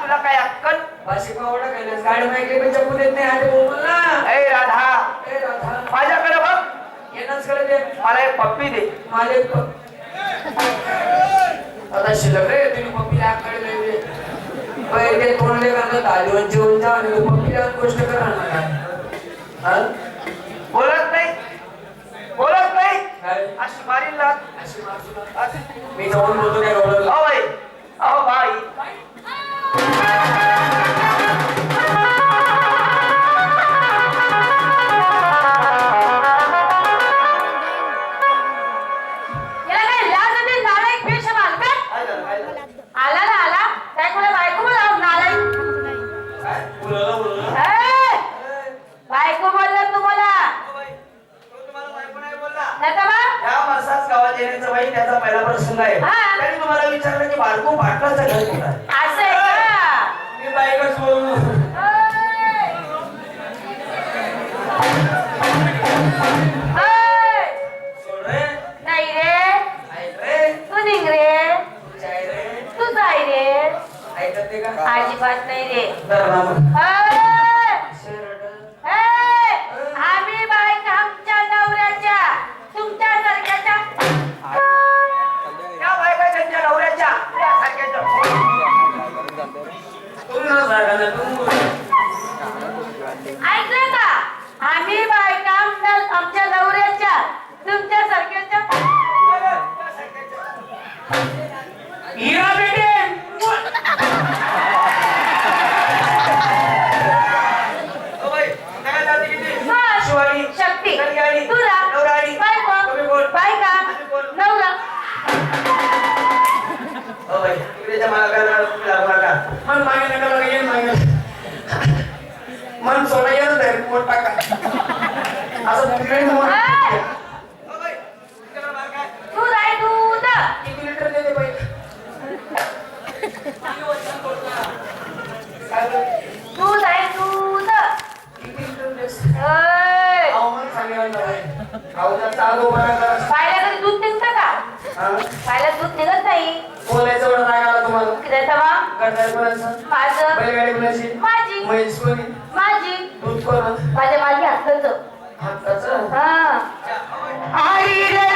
तुला काय अक्कल? भाषी पावडा केल्यास गाडी माहिती पण चप्पू देत नाही आधी बोल ना. ए राधा, ए राधा माझ्याकडे बघ. येणंच कडे दे. मला एक पप्पी दे. मला एक आता शिल्लक रे तुम्ही पप्पीला आकडे नाही दे. पहिले तोंडले का दालीवर जेवण जा आणि पप्पीला गोष्ट करा ना. बोलत नाही, बोलत नाही. काय अशी मारील ना. अशी मारतो मी जाऊन बोलतो काय रोडला. अहो बाई, अहो बाई. आला ना आला काय कोणा बायको बोलाव नालाय बायको बोलला तुम्हाला गावात येण्याचं बाई त्याचा पहिला प्रसंग आहे. त्यांनी तुम्हाला विचारलं की बारको पाटलाचं घर कुठं आहे? असं आहे का? मी बायकच बोललो. सोड रे. नाही रे ऐक रे. तू निघ रे जाय रे. तू जाय रे ऐकत नाही का? अजिबात नाही रे तर नाम. आम्ही बायका आमच्या नवऱ्याच्या तुमच्या सारख्याच्या त्या बायका त्यांच्या नवऱ्याच्या सारख्याच्या. तुम्ही ना सांगा ना तुम्ही. ऐकलं का आम्ही बायका आमच्या नवऱ्याच्या तुमच्या सारख्याच्या हिरा बेटे. ओ बाई, काय जाती किती? शिवानी, शक्ती कल्याणी, तुला नवराणी. बायको तुम्ही कोण? बायका आम्ही कोण? नवरा ओ बाई, इकडेच्या मला काय लागू नका. मन मागे नका लागा येईल मागे. मन सोडा येईल तर पोट टाका. असं तिकडे मन. ओ बाई, तुमच्याकडे बाहेर काय? दूध आहे दूध 1 लिटर दे दे बाई. काय बोल? दूध आहे दूध 1 लिटर दे. ओय. अहो मन सांगायला बाई. अहो तर चालू बरं करा. बायला कधी दूध निघतं का हा? बायला दूध निघत नाही बोलायचं एवढं राग आला तुम्हाला. किती मग गटार कोणाचं? माझं बैलगाडी कोणाची? माझी म्हैस कोणी? माझी दूध कोण? माझ्या माझी हक्काचं हाताचं? हा आई रे